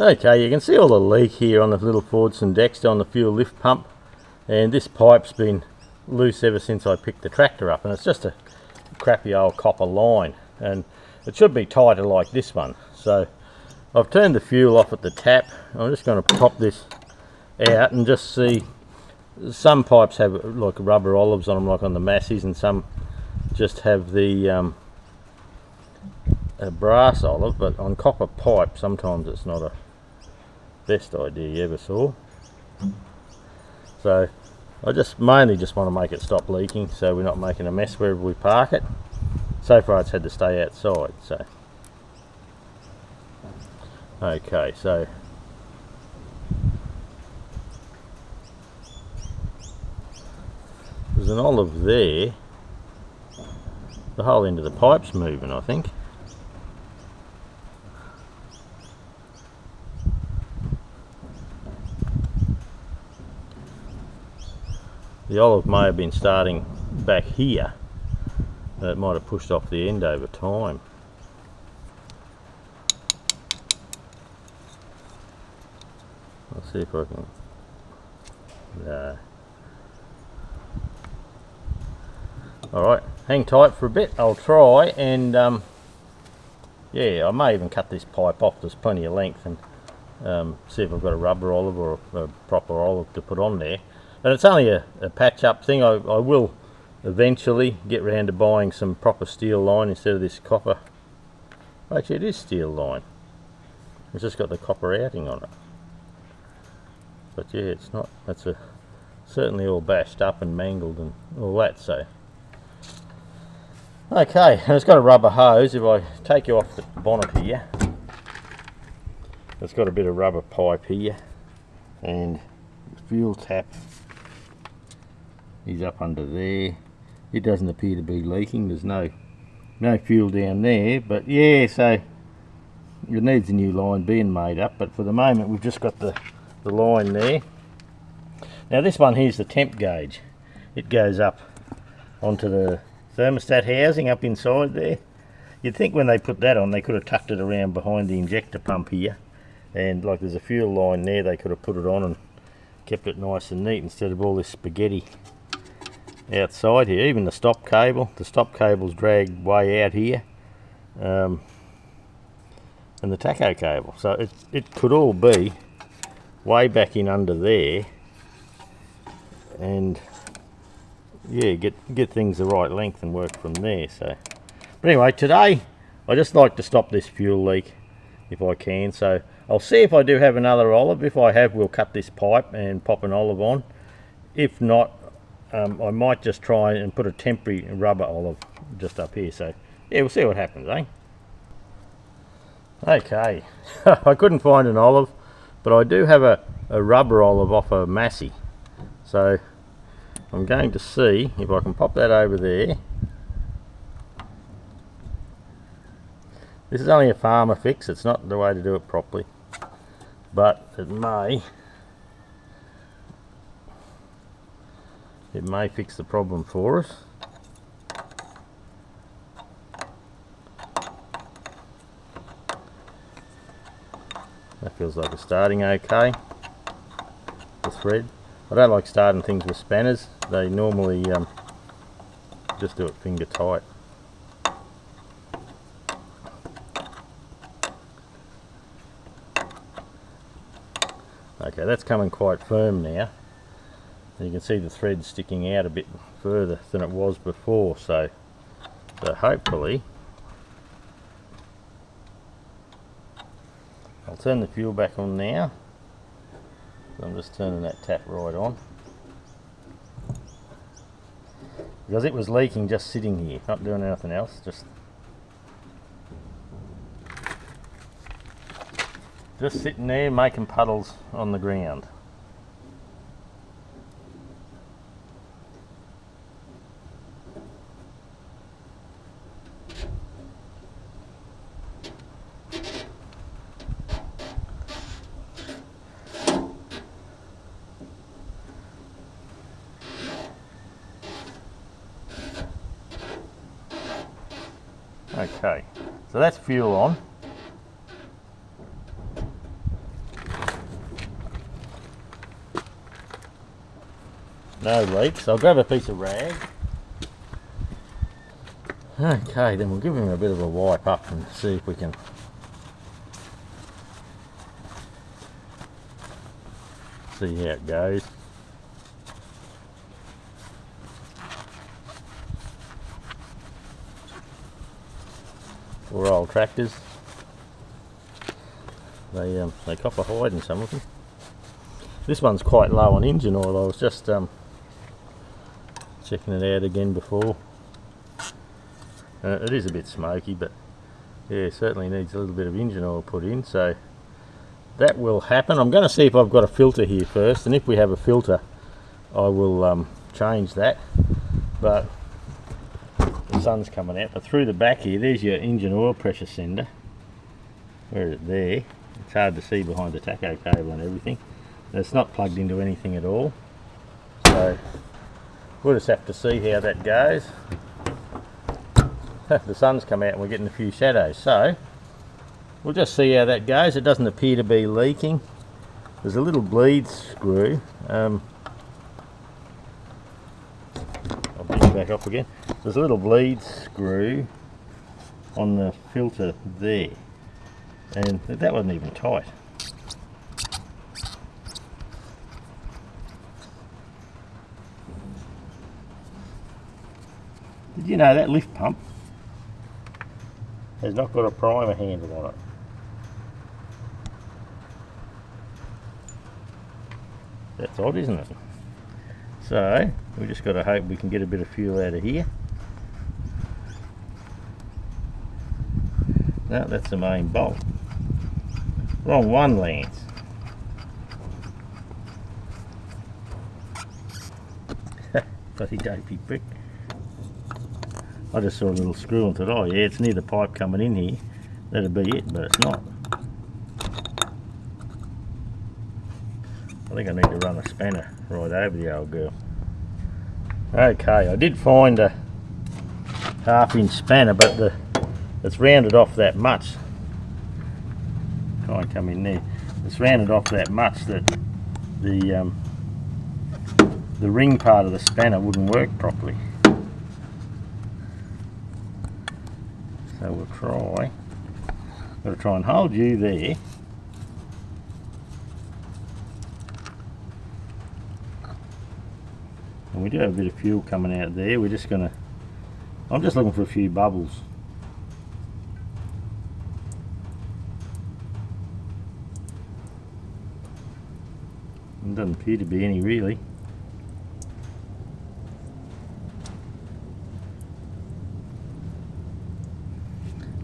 Okay, you can see all the leak here on the little Fordson Dexta on the fuel lift pump, and this pipe's been loose ever since I picked the tractor up, and it's just a crappy old copper line, and it should be tighter like this one. So I've turned the fuel off at the tap. I'm just going to pop this out and just see. Some pipes have like rubber olives on them, like on the Massies, and some just have the a brass olive, but on copper pipe sometimes it's not a best idea you ever saw. So I mainly just want to make it stop leaking, so we're not making a mess wherever we park it. So far it's had to stay outside. So okay, so there's an olive there. The whole end of the pipe's moving, I think. The olive may have been starting back here. It might have pushed off the end over time. Let's see if I can. No. Alright, hang tight for a bit. I'll try, and yeah, I may even cut this pipe off. There's plenty of length, and see if I've got a rubber olive or a proper olive to put on there. And it's only a patch up thing. I will eventually get round to buying some proper steel line instead of this copper. Actually, it is steel line. It's just got the copper outing on it. But yeah, it's not. That's certainly all bashed up and mangled and all that. So okay, and it's got a rubber hose. If I take you off the bonnet here, it's got a bit of rubber pipe here, and the fuel tap is up under there. It doesn't appear to be leaking. There's no fuel down there, but yeah, so it needs a new line being made up. But for the moment, we've just got the line there. Now this one here's the temp gauge. It goes up onto the thermostat housing up inside there. You'd think when they put that on, they could have tucked it around behind the injector pump here, and like there's a fuel line there, they could have put it on and kept it nice and neat instead of all this spaghetti outside here. Even the stop cable's dragged way out here, and the tacho cable, so it could all be way back in under there, and yeah, get things the right length and work from there. So but anyway, today I just like to stop this fuel leak if I can, so I'll see if I do have another olive. If I have, we'll cut this pipe and pop an olive on. If not, I might just try and put a temporary rubber olive just up here. So yeah, we'll see what happens, eh? Okay, I couldn't find an olive, but I do have a rubber olive off a Massey. So I'm going to see if I can pop that over there. This is only a farmer fix, it's not the way to do it properly, but it may fix the problem for us. That feels like it's starting okay, the thread. I don't like starting things with spanners. They normally just do it finger tight. Okay, that's coming quite firm now. You can see the thread sticking out a bit further than it was before, so hopefully I'll turn the fuel back on now. I'm just turning that tap right on because it was leaking just sitting here, not doing anything else, just sitting there making puddles on the ground. Okay, so that's fuel on. no leaks. I'll grab a piece of rag. Okay, then we'll give him a bit of a wipe up and see if we can see how it goes. Poor old tractors. They cop a hide in some of them. This one's quite low on engine oil. I was just checking it out again before. It is a bit smoky, but yeah, certainly needs a little bit of engine oil put in, so that will happen. I'm going to see if I've got a filter here first, and if we have a filter I will change that. But the sun's coming out, but through the back here, there's your engine oil pressure sender. Where is it? There. It's hard to see behind the tacho cable and everything. It's not plugged into anything at all, so we'll just have to see how that goes. The sun's come out and we're getting a few shadows, so we'll just see how that goes. It doesn't appear to be leaking. There's a little bleed screw. I'll bring it back off again. There's a little bleed screw on the filter there, and that wasn't even tight. Did you know that lift pump has not got a primer handle on it? That's odd, isn't it? So we just got to hope we can get a bit of fuel out of here. No, that's the main bolt. Wrong one, Lance. Bloody dopey prick. I just saw a little screw and thought, oh yeah, it's near the pipe coming in here. That'd be it, but it's not. I think I need to run a spanner right over the old girl. Okay, I did find a 1/2-inch spanner, but it's rounded off that much. Try and come in there. It's rounded off that much that the ring part of the spanner wouldn't work properly. So we'll try. Got to try and hold you there. And we do have a bit of fuel coming out there. We're just gonna. I'm just looking for a few bubbles. It doesn't appear to be any really.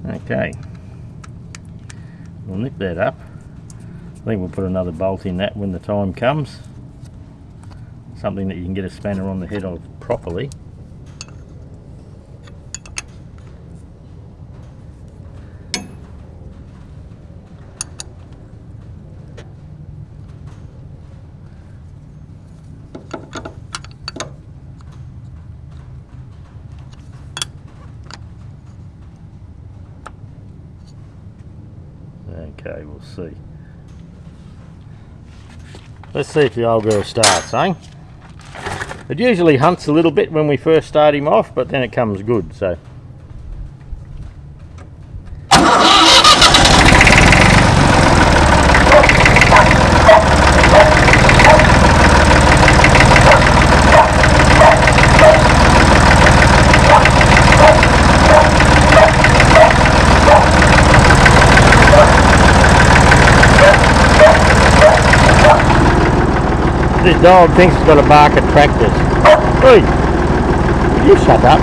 Okay, we'll nip that up. I think we'll put another bolt in that when the time comes. Something that you can get a spanner on the head of properly. Okay, we'll see. Let's see if the old girl starts, eh? It usually hunts a little bit when we first start him off, but then it comes good, so. This dog thinks he's got to bark at tractors. Oi! Will you shut up?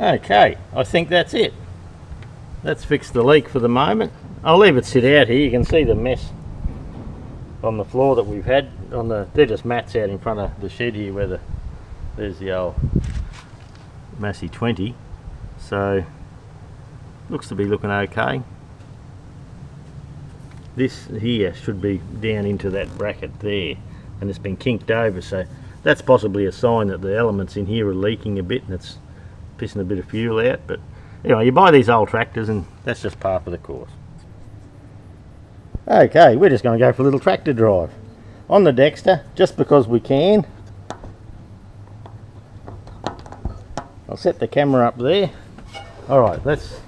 Okay, I think that's it. Let's fix the leak for the moment. I'll leave it sit out here. You can see the mess on the floor that we've had. They're just mats out in front of the shed here where there's the old Massey 20. So looks to be looking okay. This here should be down into that bracket there, and it's been kinked over, so that's possibly a sign that the elements in here are leaking a bit and it's pissing a bit of fuel out. But anyway, you buy these old tractors and that's just part of the course. Okay, we're just going to go for a little tractor drive on the Dexta, just because we can. I'll set the camera up there. Alright, let's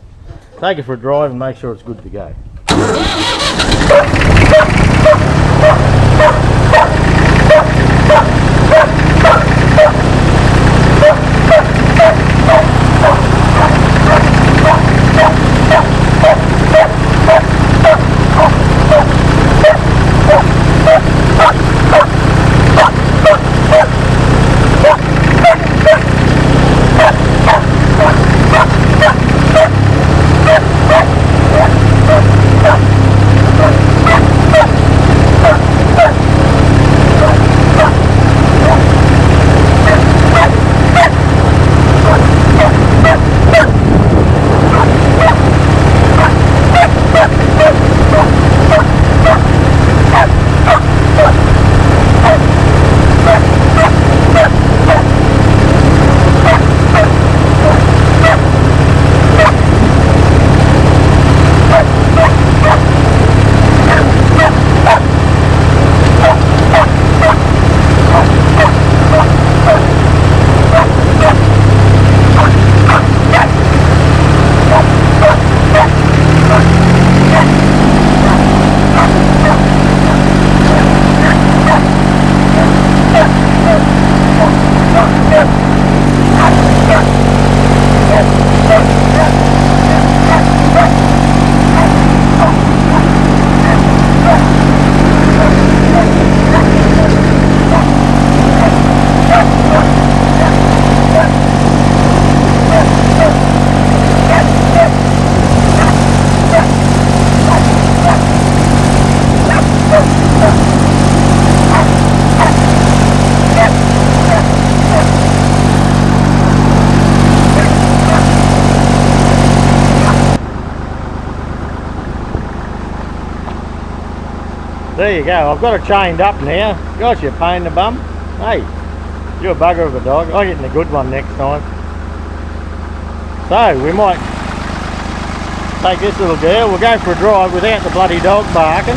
take it for a drive and make sure it's good to go. There you go, I've got it chained up now. Gosh, you're a pain in the bum. Hey, you're a bugger of a dog. I'll get in a good one next time. So, we might take this little girl. We'll go for a drive without the bloody dog barking.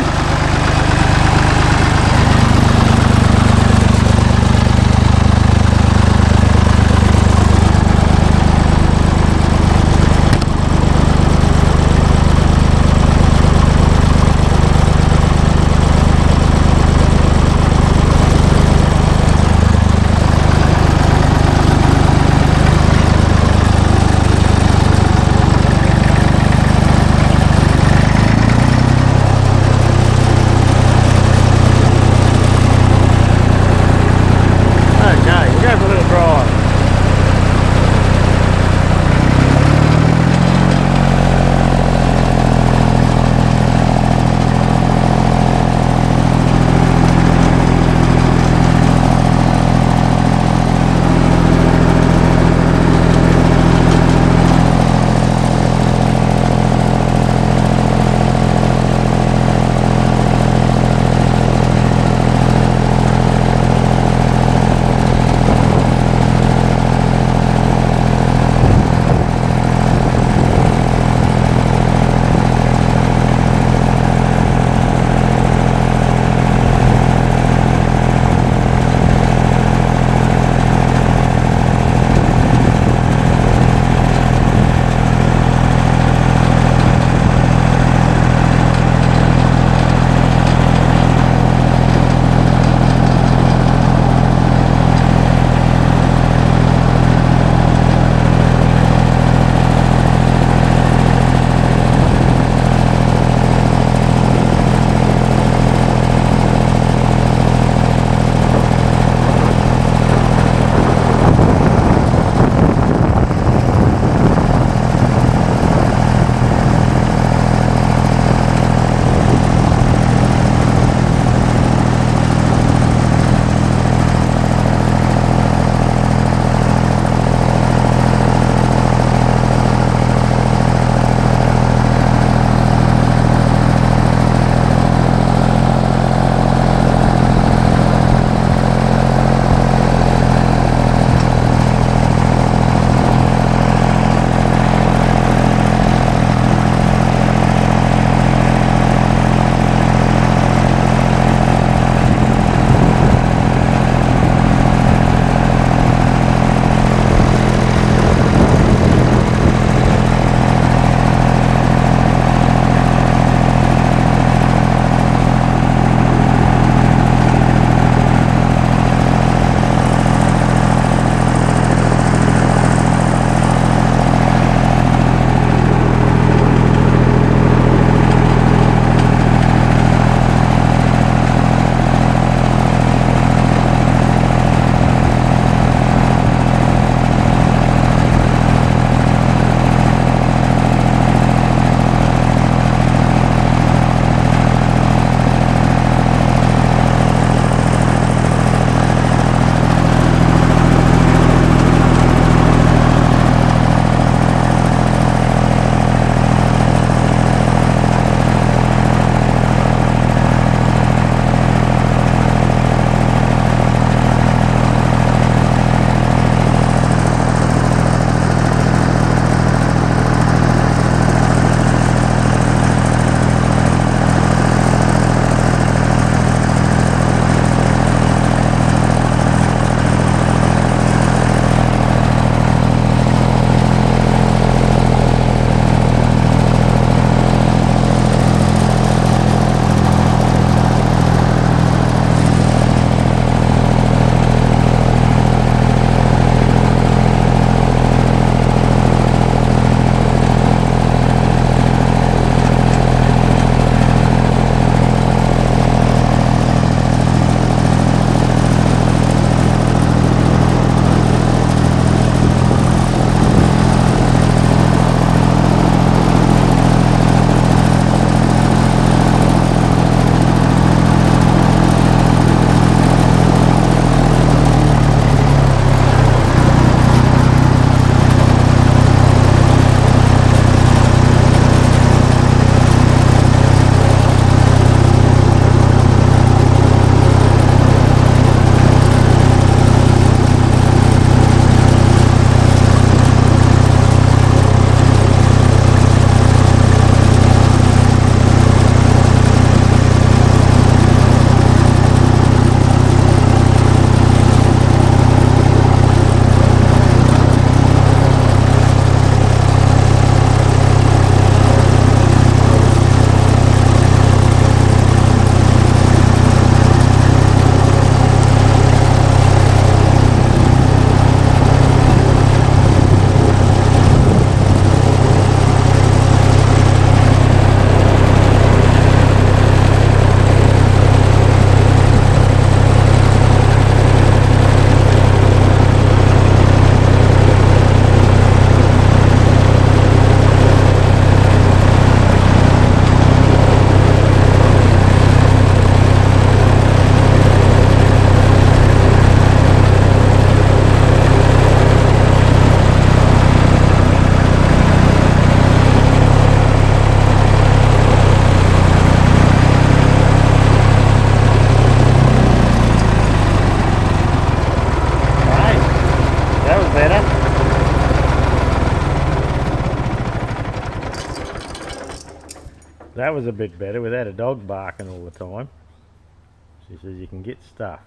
That was a bit better without a dog barking all the time. She says you can get stuffed.